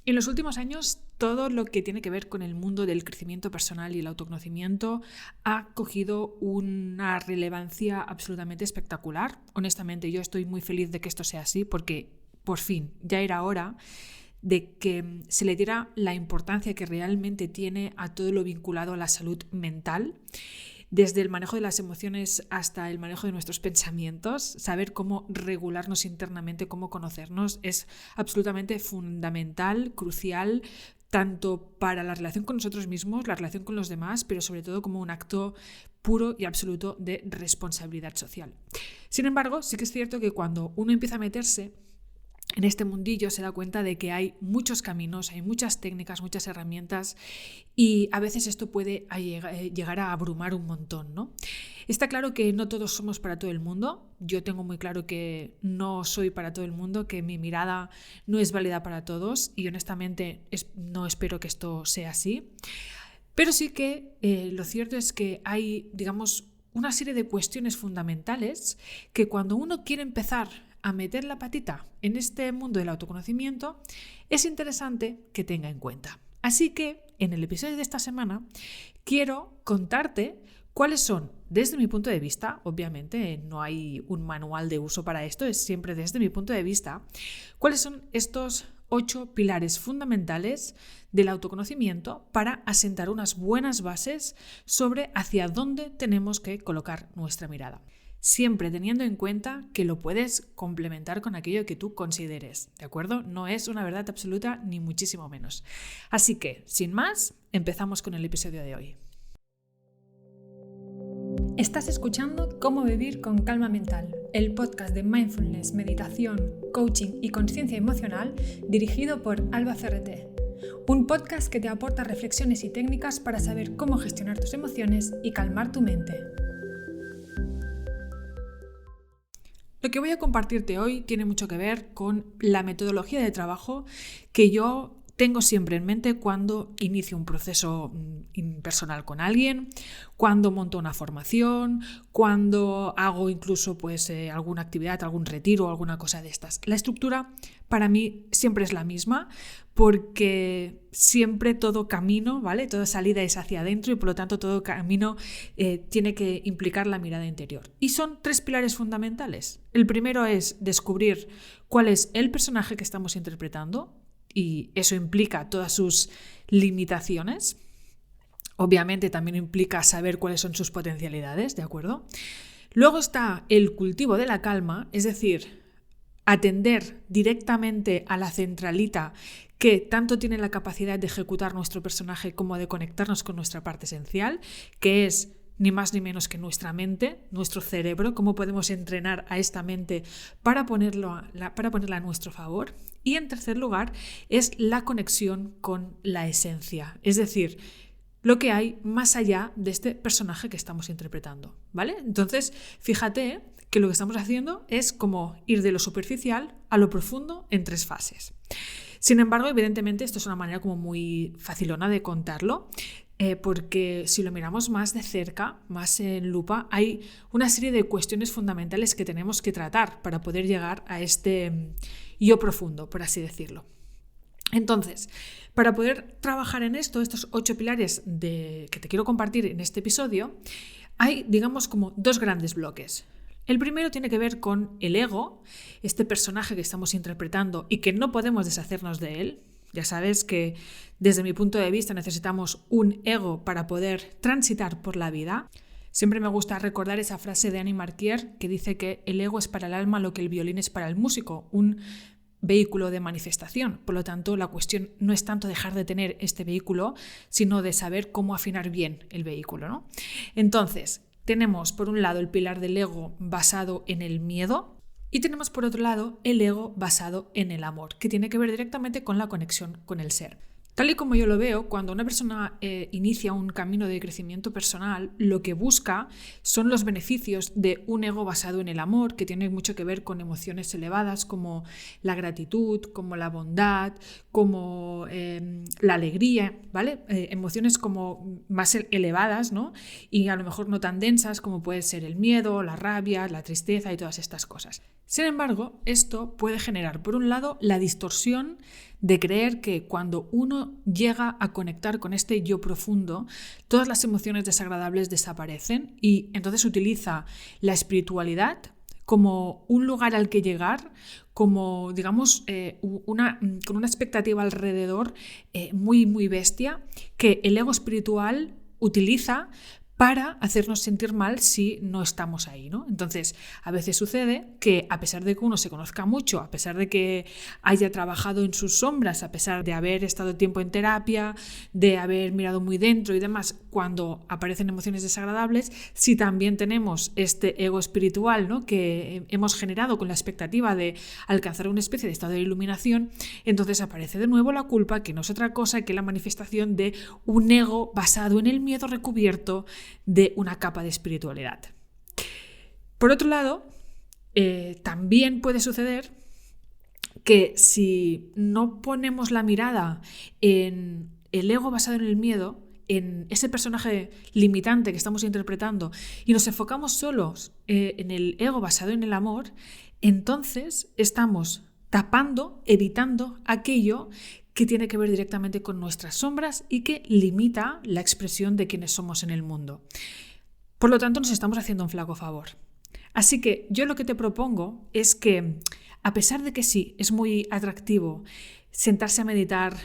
En los últimos años, todo lo que tiene que ver con el mundo del crecimiento personal y el autoconocimiento ha cogido una relevancia absolutamente espectacular. Honestamente, yo estoy muy feliz de que esto sea así porque por fin ya era hora de que se le diera la importancia que realmente tiene a todo lo vinculado a la salud mental. Desde el manejo de las emociones hasta el manejo de nuestros pensamientos, saber cómo regularnos internamente, cómo conocernos, es absolutamente fundamental, crucial, tanto para la relación con nosotros mismos, la relación con los demás, pero sobre todo como un acto puro y absoluto de responsabilidad social. Sin embargo, sí que es cierto que cuando uno empieza a meterse en este mundillo se da cuenta de que hay muchos caminos, hay muchas técnicas, muchas herramientas y a veces esto puede llegar a abrumar un montón, ¿no? Está claro que no todos somos para todo el mundo. Yo tengo muy claro que no soy para todo el mundo, que mi mirada no es válida para todos y honestamente no espero que esto sea así. Pero sí que lo cierto es que hay, digamos, una serie de cuestiones fundamentales que cuando uno quiere empezar a meter la patita en este mundo del autoconocimiento, es interesante que tenga en cuenta. Así que en el episodio de esta semana quiero contarte cuáles son, desde mi punto de vista, obviamente no hay un manual de uso para esto, es siempre desde mi punto de vista, cuáles son estos 8 pilares fundamentales del autoconocimiento para asentar unas buenas bases sobre hacia dónde tenemos que colocar nuestra mirada. Siempre teniendo en cuenta que lo puedes complementar con aquello que tú consideres, ¿de acuerdo? No es una verdad absoluta ni muchísimo menos. Así que, sin más, empezamos con el episodio de hoy. Estás escuchando Cómo vivir con calma mental, el podcast de mindfulness, meditación, coaching y conciencia emocional dirigido por Alba Ferreté. Un podcast que te aporta reflexiones y técnicas para saber cómo gestionar tus emociones y calmar tu mente. Lo que voy a compartirte hoy tiene mucho que ver con la metodología de trabajo que yo tengo siempre en mente cuando inicio un proceso personal con alguien, cuando monto una formación, cuando hago incluso alguna actividad, algún retiro o alguna cosa de estas. La estructura para mí siempre es la misma porque siempre todo camino, ¿vale? Toda salida es hacia adentro y por lo tanto todo camino tiene que implicar la mirada interior. Y son 3 pilares fundamentales. El primero es descubrir cuál es el personaje que estamos interpretando, y eso implica todas sus limitaciones. Obviamente también implica saber cuáles son sus potencialidades, ¿de acuerdo? Luego está el cultivo de la calma, es decir, atender directamente a la centralita que tanto tiene la capacidad de ejecutar nuestro personaje como de conectarnos con nuestra parte esencial, que es ni más ni menos que nuestra mente, nuestro cerebro, cómo podemos entrenar a esta mente para ponerla a nuestro favor. Y en tercer lugar es la conexión con la esencia, es decir, lo que hay más allá de este personaje que estamos interpretando, ¿vale? Entonces, fíjate que lo que estamos haciendo es como ir de lo superficial a lo profundo en 3 fases. Sin embargo, evidentemente, esto es una manera como muy facilona de contarlo, porque si lo miramos más de cerca, más en lupa, hay una serie de cuestiones fundamentales que tenemos que tratar para poder llegar a este yo profundo, por así decirlo. Entonces, para poder trabajar en estos 8 pilares que te quiero compartir en este episodio, hay, digamos, como 2 grandes bloques. El primero tiene que ver con el ego, este personaje que estamos interpretando y que no podemos deshacernos de él. Ya sabes que desde mi punto de vista necesitamos un ego para poder transitar por la vida. Siempre me gusta recordar esa frase de Annie Marquier que dice que el ego es para el alma lo que el violín es para el músico, un vehículo de manifestación. Por lo tanto, la cuestión no es tanto dejar de tener este vehículo, sino de saber cómo afinar bien el vehículo, ¿no? Entonces, tenemos por un lado el pilar del ego basado en el miedo y tenemos por otro lado el ego basado en el amor, que tiene que ver directamente con la conexión con el ser. Tal y como yo lo veo, cuando una persona inicia un camino de crecimiento personal, lo que busca son los beneficios de un ego basado en el amor, que tiene mucho que ver con emociones elevadas como la gratitud, como la bondad, como la alegría, ¿vale? Emociones como más elevadas, ¿no? Y a lo mejor no tan densas como puede ser el miedo, la rabia, la tristeza y todas estas cosas. Sin embargo, esto puede generar, por un lado, la distorsión de creer que cuando uno llega a conectar con este yo profundo, todas las emociones desagradables desaparecen y entonces utiliza la espiritualidad como un lugar al que llegar, como, digamos, con una expectativa alrededor muy, muy bestia, que el ego espiritual utiliza para hacernos sentir mal si no estamos ahí, ¿no? Entonces, a veces sucede que a pesar de que uno se conozca mucho, a pesar de que haya trabajado en sus sombras, a pesar de haber estado tiempo en terapia, de haber mirado muy dentro y demás, cuando aparecen emociones desagradables, si también tenemos este ego espiritual, ¿no?, que hemos generado con la expectativa de alcanzar una especie de estado de iluminación, entonces aparece de nuevo la culpa, que no es otra cosa que la manifestación de un ego basado en el miedo recubierto de una capa de espiritualidad. Por otro lado, también puede suceder que si no ponemos la mirada en el ego basado en el miedo, en ese personaje limitante que estamos interpretando, y nos enfocamos solos en el ego basado en el amor, entonces estamos tapando, evitando aquello que tiene que ver directamente con nuestras sombras y que limita la expresión de quienes somos en el mundo. Por lo tanto, nos estamos haciendo un flaco favor. Así que yo lo que te propongo es que, a pesar de que sí, es muy atractivo sentarse a meditar,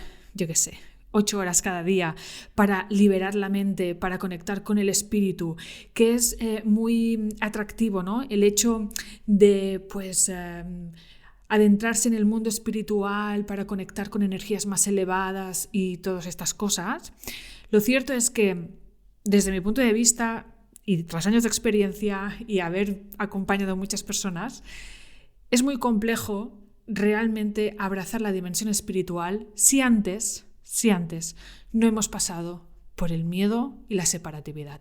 8 horas cada día para liberar la mente, para conectar con el espíritu, que es muy atractivo, ¿no?, el hecho de, adentrarse en el mundo espiritual para conectar con energías más elevadas y todas estas cosas. Lo cierto es que, desde mi punto de vista y tras años de experiencia y haber acompañado a muchas personas, es muy complejo realmente abrazar la dimensión espiritual si antes no hemos pasado por el miedo y la separatividad.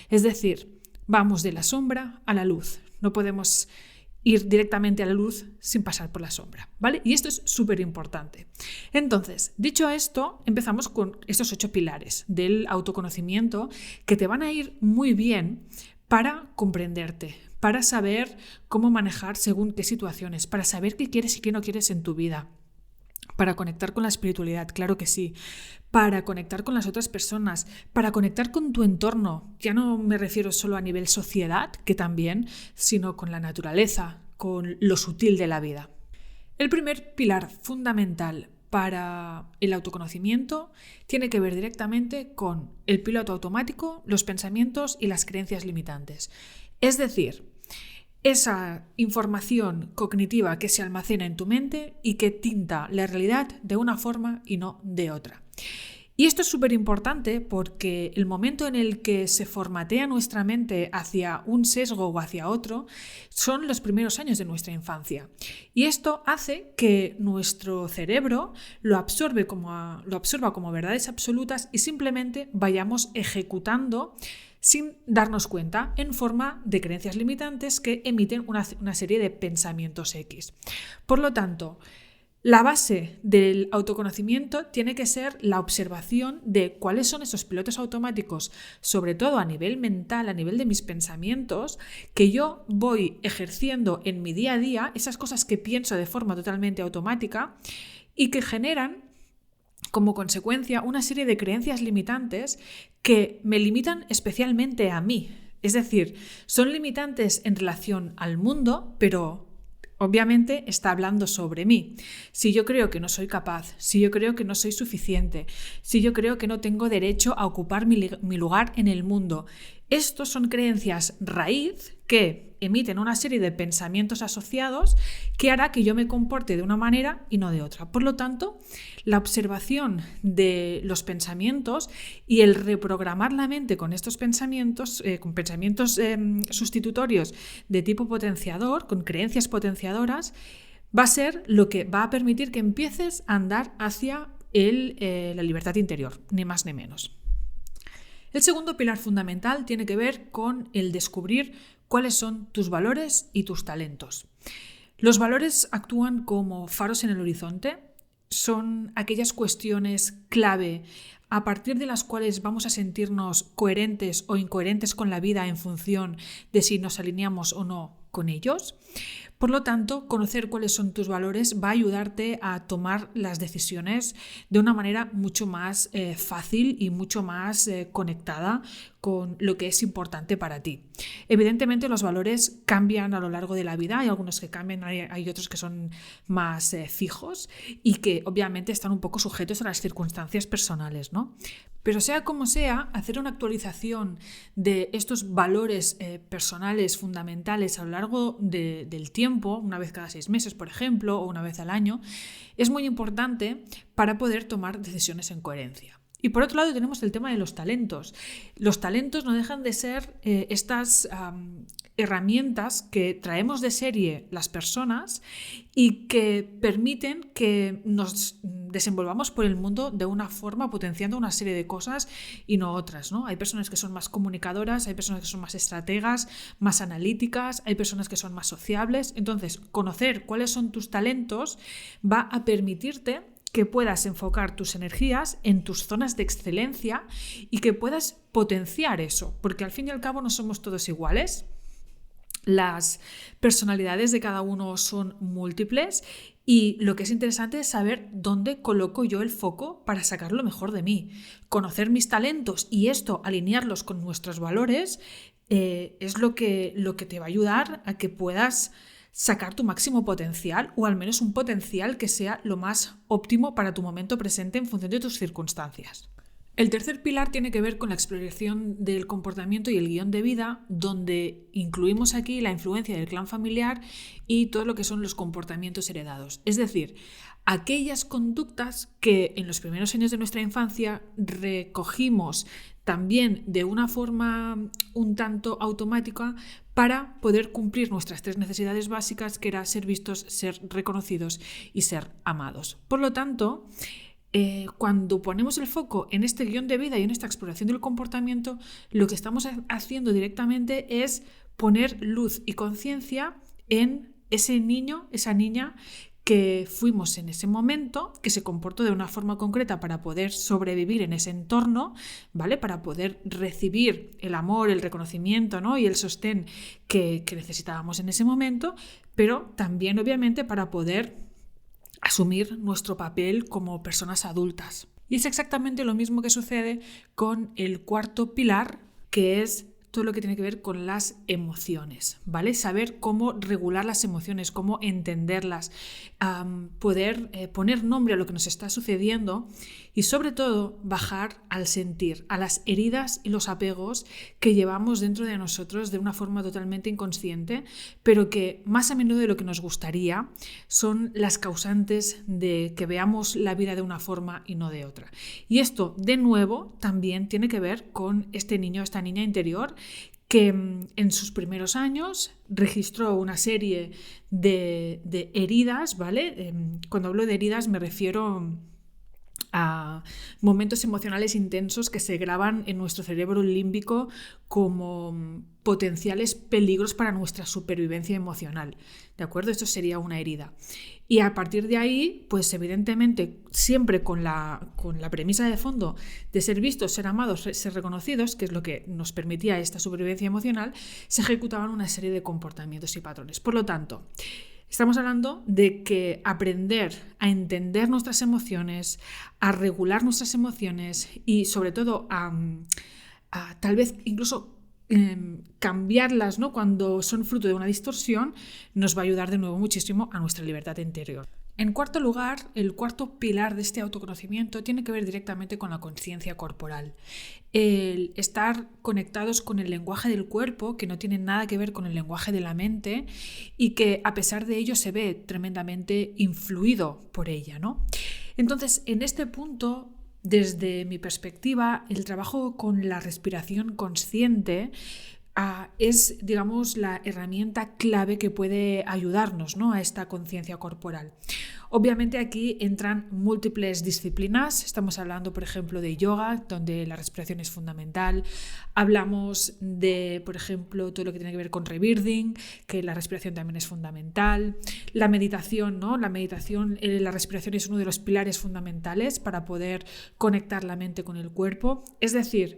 Es decir, vamos de la sombra a la luz. No podemos ir directamente a la luz sin pasar por la sombra, ¿vale? Y esto es súper importante. Entonces, dicho esto, empezamos con estos 8 pilares del autoconocimiento que te van a ir muy bien para comprenderte, para saber cómo manejar según qué situaciones, para saber qué quieres y qué no quieres en tu vida. Para conectar con la espiritualidad, claro que sí. Para conectar con las otras personas, para conectar con tu entorno. Ya no me refiero solo a nivel sociedad, que también, sino con la naturaleza, con lo sutil de la vida. El primer pilar fundamental para el autoconocimiento tiene que ver directamente con el piloto automático, los pensamientos y las creencias limitantes. Es decir, esa información cognitiva que se almacena en tu mente y que tinta la realidad de una forma y no de otra. Y esto es súper importante porque el momento en el que se formatea nuestra mente hacia un sesgo o hacia otro son los primeros años de nuestra infancia. Y esto hace que nuestro cerebro lo absorba como verdades absolutas y simplemente vayamos ejecutando sin darnos cuenta, en forma de creencias limitantes que emiten una serie de pensamientos X. Por lo tanto, la base del autoconocimiento tiene que ser la observación de cuáles son esos pilotos automáticos, sobre todo a nivel mental, a nivel de mis pensamientos, que yo voy ejerciendo en mi día a día, esas cosas que pienso de forma totalmente automática y que generan como consecuencia una serie de creencias limitantes que me limitan especialmente a mí. Es decir, son limitantes en relación al mundo, pero obviamente está hablando sobre mí. Si yo creo que no soy capaz, si yo creo que no soy suficiente, si yo creo que no tengo derecho a ocupar mi lugar en el mundo, estos son creencias raíz que emiten una serie de pensamientos asociados que hará que yo me comporte de una manera y no de otra. Por lo tanto, la observación de los pensamientos y el reprogramar la mente con estos pensamientos, con pensamientos sustitutorios de tipo potenciador, con creencias potenciadoras, va a ser lo que va a permitir que empieces a andar hacia la libertad interior, ni más ni menos. El segundo pilar fundamental tiene que ver con el descubrir cuáles son tus valores y tus talentos. Los valores actúan como faros en el horizonte, son aquellas cuestiones clave a partir de las cuales vamos a sentirnos coherentes o incoherentes con la vida en función de si nos alineamos o no con ellos. Por lo tanto, conocer cuáles son tus valores va a ayudarte a tomar las decisiones de una manera mucho más fácil y mucho más conectada con lo que es importante para ti. Evidentemente los valores cambian a lo largo de la vida, hay algunos que cambian, hay otros que son más fijos y que obviamente están un poco sujetos a las circunstancias personales, ¿no? Pero sea como sea, hacer una actualización de estos valores personales fundamentales a lo largo del tiempo, una vez cada 6 meses, por ejemplo, o una vez al año, es muy importante para poder tomar decisiones en coherencia. Y por otro lado tenemos el tema de los talentos. Los talentos no dejan de ser estas herramientas que traemos de serie las personas y que permiten que nos desenvolvamos por el mundo de una forma potenciando una serie de cosas y no otras, ¿no? Hay personas que son más comunicadoras, hay personas que son más estrategas, más analíticas, hay personas que son más sociables. Entonces, conocer cuáles son tus talentos va a permitirte que puedas enfocar tus energías en tus zonas de excelencia y que puedas potenciar eso, porque al fin y al cabo no somos todos iguales. Las personalidades de cada uno son múltiples y lo que es interesante es saber dónde coloco yo el foco para sacar lo mejor de mí. Conocer mis talentos y esto, alinearlos con nuestros valores, es lo que te va a ayudar a que puedas sacar tu máximo potencial o al menos un potencial que sea lo más óptimo para tu momento presente en función de tus circunstancias. El tercer pilar tiene que ver con la exploración del comportamiento y el guión de vida, donde incluimos aquí la influencia del clan familiar y todo lo que son los comportamientos heredados. Es decir, aquellas conductas que en los primeros años de nuestra infancia recogimos también de una forma un tanto automática para poder cumplir nuestras 3 necesidades básicas, que era ser vistos, ser reconocidos y ser amados. Por lo tanto, cuando ponemos el foco en este guión de vida y en esta exploración del comportamiento, lo que estamos haciendo directamente es poner luz y conciencia en ese niño, esa niña que fuimos en ese momento, que se comportó de una forma concreta para poder sobrevivir en ese entorno, ¿vale? Para poder recibir el amor, el reconocimiento, ¿no? Y el sostén que necesitábamos en ese momento, pero también obviamente para poder asumir nuestro papel como personas adultas. Y es exactamente lo mismo que sucede con el cuarto pilar, que es todo lo que tiene que ver con las emociones, ¿vale? Saber cómo regular las emociones, cómo entenderlas, poder poner nombre a lo que nos está sucediendo y sobre todo bajar al sentir, a las heridas y los apegos que llevamos dentro de nosotros de una forma totalmente inconsciente, pero que más a menudo de lo que nos gustaría son las causantes de que veamos la vida de una forma y no de otra. Y esto, de nuevo, también tiene que ver con este niño, esta niña interior, que en sus primeros años registró una serie de heridas, ¿vale? Cuando hablo de heridas me refiero a momentos emocionales intensos que se graban en nuestro cerebro límbico como potenciales peligros para nuestra supervivencia emocional, ¿de acuerdo? Esto sería una herida. Y a partir de ahí, pues evidentemente, siempre con la premisa de fondo de ser vistos, ser amados, ser reconocidos, que es lo que nos permitía esta supervivencia emocional, se ejecutaban una serie de comportamientos y patrones. Por lo tanto, estamos hablando de que aprender a entender nuestras emociones, a regular nuestras emociones y sobre todo a tal vez incluso cambiarlas, ¿no? Cuando son fruto de una distorsión, nos va a ayudar de nuevo muchísimo a nuestra libertad interior. En cuarto lugar, el cuarto pilar de este autoconocimiento tiene que ver directamente con la conciencia corporal. El estar conectados con el lenguaje del cuerpo, que no tiene nada que ver con el lenguaje de la mente y que a pesar de ello se ve tremendamente influido por ella, ¿no? Entonces, en este punto, desde mi perspectiva, el trabajo con la respiración consciente es, digamos, la herramienta clave que puede ayudarnos, ¿no? A esta conciencia corporal. Obviamente aquí entran múltiples disciplinas. Estamos hablando, por ejemplo, de yoga, donde la respiración es fundamental. Hablamos de, por ejemplo, todo lo que tiene que ver con rebirthing, que la respiración también es fundamental. La meditación, ¿no? La respiración es uno de los pilares fundamentales para poder conectar la mente con el cuerpo. Es decir,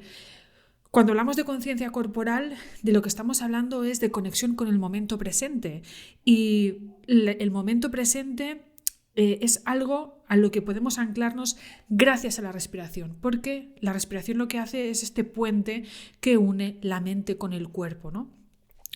Cuando hablamos de conciencia corporal, de lo que estamos hablando es de conexión con el momento presente. Y el momento presente es algo a lo que podemos anclarnos gracias a la respiración, porque la respiración lo que hace es este puente que une la mente con el cuerpo, ¿no?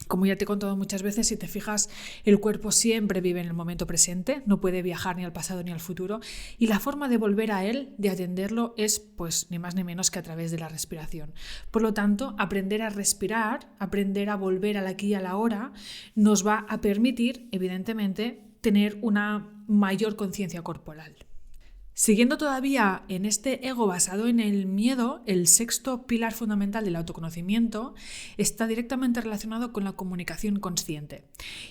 Como ya te he contado muchas veces, si te fijas, el cuerpo siempre vive en el momento presente, no puede viajar ni al pasado ni al futuro, y la forma de volver a él, de atenderlo, es pues ni más ni menos que a través de la respiración. Por lo tanto, aprender a respirar, aprender a volver al aquí y a la ahora, nos va a permitir, evidentemente, tener una mayor conciencia corporal. Siguiendo todavía en este ego basado en el miedo, el sexto pilar fundamental del autoconocimiento está directamente relacionado con la comunicación consciente.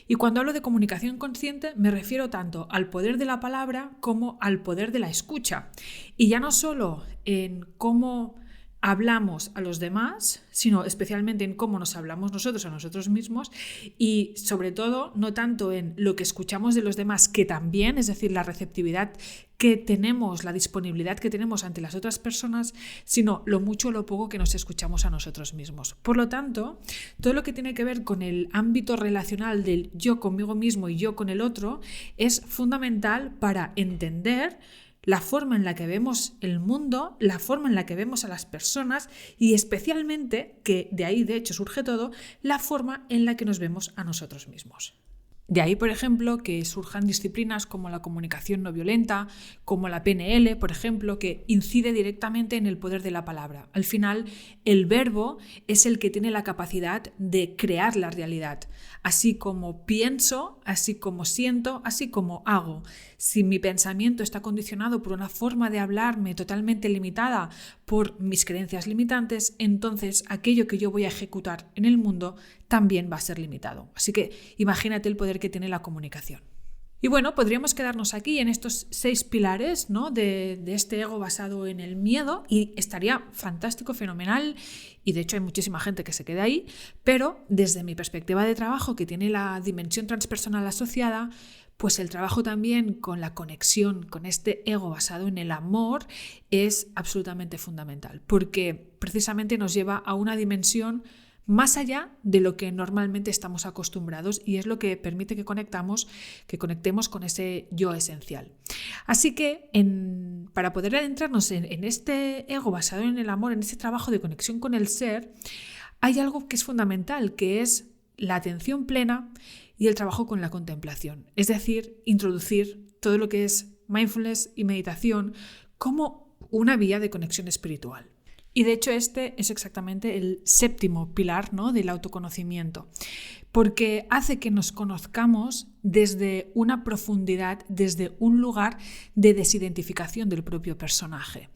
Y cuando hablo de comunicación consciente me refiero tanto al poder de la palabra como al poder de la escucha. Y ya no solo en cómo hablamos a los demás, sino especialmente en cómo nos hablamos nosotros a nosotros mismos y sobre todo no tanto en lo que escuchamos de los demás, que también, es decir, la receptividad que tenemos, la disponibilidad que tenemos ante las otras personas, sino lo mucho o lo poco que nos escuchamos a nosotros mismos. Por lo tanto, todo lo que tiene que ver con el ámbito relacional del yo conmigo mismo y yo con el otro es fundamental para entender la forma en la que vemos el mundo, la forma en la que vemos a las personas y especialmente, que de ahí de hecho surge todo, la forma en la que nos vemos a nosotros mismos. De ahí, por ejemplo, que surjan disciplinas como la comunicación no violenta, como la PNL, por ejemplo, que incide directamente en el poder de la palabra. Al final, el verbo es el que tiene la capacidad de crear la realidad. Así como pienso, así como siento, así como hago. Si mi pensamiento está condicionado por una forma de hablarme totalmente limitada por mis creencias limitantes, entonces aquello que yo voy a ejecutar en el mundo también va a ser limitado. Así que imagínate el poder que tiene la comunicación. Y bueno, podríamos quedarnos aquí en estos 6 pilares, ¿no? de este ego basado en el miedo y estaría fantástico, fenomenal, y de hecho hay muchísima gente que se queda ahí, pero desde mi perspectiva de trabajo, que tiene la dimensión transpersonal asociada, pues el trabajo también con la conexión con este ego basado en el amor es absolutamente fundamental, porque precisamente nos lleva a una dimensión más allá de lo que normalmente estamos acostumbrados y es lo que permite que conectemos con ese yo esencial. Así que para poder adentrarnos en este ego basado en el amor, en este trabajo de conexión con el ser, hay algo que es fundamental, que es la atención plena y el trabajo con la contemplación. Es decir, introducir todo lo que es mindfulness y meditación como una vía de conexión espiritual. Y de hecho este es exactamente el 7º pilar, ¿no? del autoconocimiento, porque hace que nos conozcamos desde una profundidad, desde un lugar de desidentificación del propio personaje.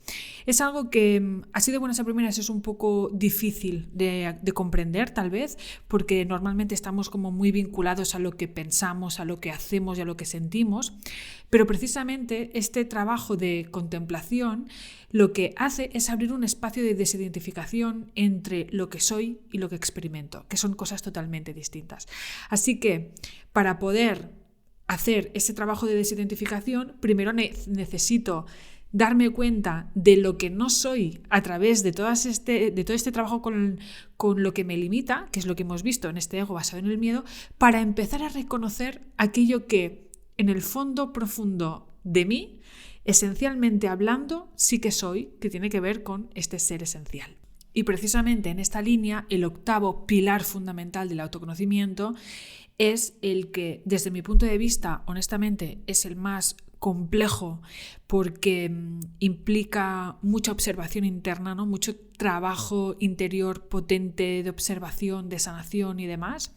Es algo que así de buenas a primeras es un poco difícil de comprender tal vez, porque normalmente estamos como muy vinculados a lo que pensamos, a lo que hacemos y a lo que sentimos, pero precisamente este trabajo de contemplación lo que hace es abrir un espacio de desidentificación entre lo que soy y lo que experimento, que son cosas totalmente distintas. Así que para poder hacer ese trabajo de desidentificación, primero necesito darme cuenta de lo que no soy a través de todo este trabajo con lo que me limita, que es lo que hemos visto en este ego basado en el miedo, para empezar a reconocer aquello que en el fondo profundo de mí, esencialmente hablando, sí que soy, que tiene que ver con este ser esencial. Y precisamente en esta línea, el 8º pilar fundamental del autoconocimiento es el que, desde mi punto de vista, honestamente, es el más complejo porque implica mucha observación interna, ¿no? Mucho trabajo interior potente de observación, de sanación y demás,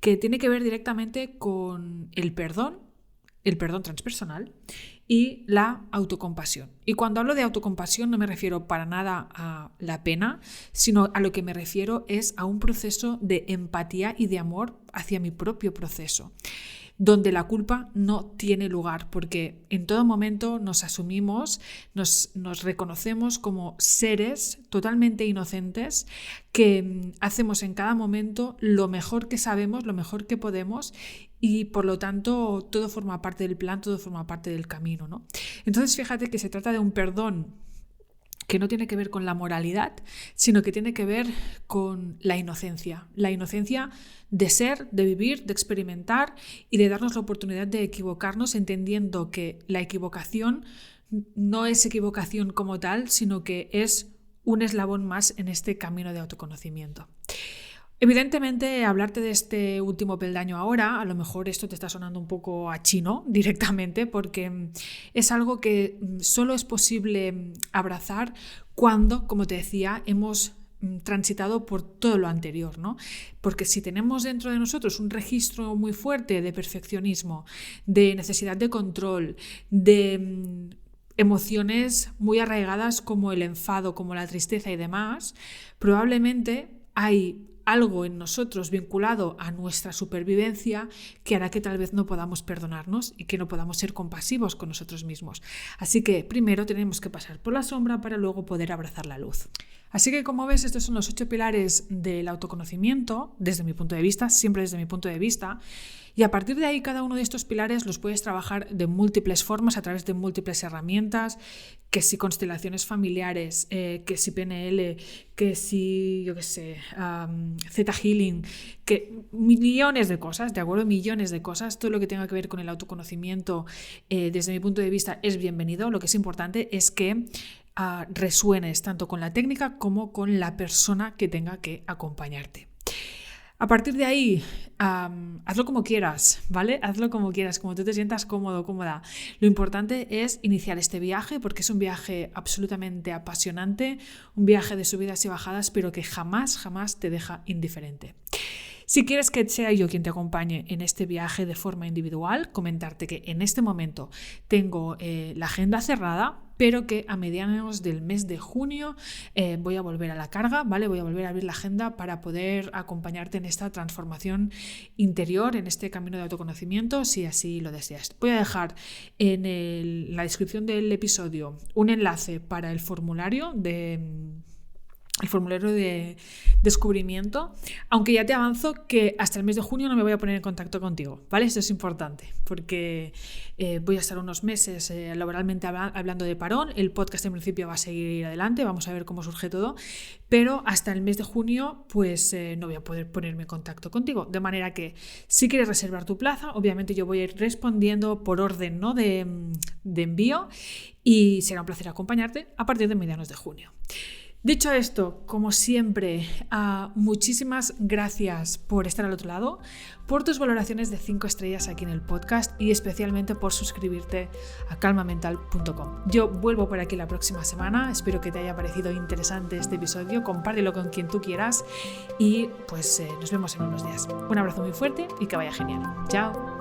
que tiene que ver directamente con el perdón transpersonal y la autocompasión. Y cuando hablo de autocompasión no me refiero para nada a la pena, sino a lo que me refiero es a un proceso de empatía y de amor hacia mi propio proceso, donde la culpa no tiene lugar, porque en todo momento nos asumimos, nos reconocemos como seres totalmente inocentes que hacemos en cada momento lo mejor que sabemos, lo mejor que podemos, y por lo tanto todo forma parte del plan, todo forma parte del camino, ¿no? Entonces fíjate que se trata de un perdón que no tiene que ver con la moralidad, sino que tiene que ver con la inocencia de ser, de vivir, de experimentar y de darnos la oportunidad de equivocarnos, entendiendo que la equivocación no es equivocación como tal, sino que es un eslabón más en este camino de autoconocimiento. Evidentemente, hablarte de este último peldaño ahora, a lo mejor esto te está sonando un poco a chino directamente, porque es algo que solo es posible abrazar cuando, como te decía, hemos transitado por todo lo anterior, ¿no? Porque si tenemos dentro de nosotros un registro muy fuerte de perfeccionismo, de necesidad de control, de emociones muy arraigadas como el enfado, como la tristeza y demás, probablemente hay algo en nosotros vinculado a nuestra supervivencia que hará que tal vez no podamos perdonarnos y que no podamos ser compasivos con nosotros mismos. Así que primero tenemos que pasar por la sombra para luego poder abrazar la luz. Así que, como ves, estos son los 8 pilares del autoconocimiento, desde mi punto de vista, siempre desde mi punto de vista. Y a partir de ahí, cada uno de estos pilares los puedes trabajar de múltiples formas, a través de múltiples herramientas, que si constelaciones familiares, que si PNL, que si, yo qué sé, Theta Healing, que millones de cosas, ¿de acuerdo? Millones de cosas. Todo lo que tenga que ver con el autoconocimiento, desde mi punto de vista, es bienvenido. Lo que es importante es que resuenes tanto con la técnica como con la persona que tenga que acompañarte. A partir de ahí, hazlo como quieras, ¿vale? Hazlo como quieras, como tú te sientas cómodo, cómoda. Lo importante es iniciar este viaje, porque es un viaje absolutamente apasionante, un viaje de subidas y bajadas, pero que jamás te deja indiferente. Si quieres que sea yo quien te acompañe en este viaje de forma individual, comentarte que en este momento tengo la agenda cerrada, pero que a mediados del mes de junio voy a volver a la carga, ¿vale? Voy a volver a abrir la agenda para poder acompañarte en esta transformación interior, en este camino de autoconocimiento, si así lo deseas. Voy a dejar en la descripción del episodio un enlace para el formulario de descubrimiento, aunque ya te avanzo que hasta el mes de junio no me voy a poner en contacto contigo, ¿vale? Esto es importante porque voy a estar unos meses laboralmente hablando de parón. El podcast en principio va a seguir adelante, vamos a ver cómo surge todo, pero hasta el mes de junio pues no voy a poder ponerme en contacto contigo, de manera que si quieres reservar tu plaza, obviamente yo voy a ir respondiendo por orden, ¿no? de envío, y será un placer acompañarte a partir de mediados de junio. Dicho esto, como siempre, muchísimas gracias por estar al otro lado, por tus valoraciones de 5 estrellas aquí en el podcast y especialmente por suscribirte a calmamental.com. Yo vuelvo por aquí la próxima semana, espero que te haya parecido interesante este episodio, compártelo con quien tú quieras y pues nos vemos en unos días. Un abrazo muy fuerte y que vaya genial. Chao.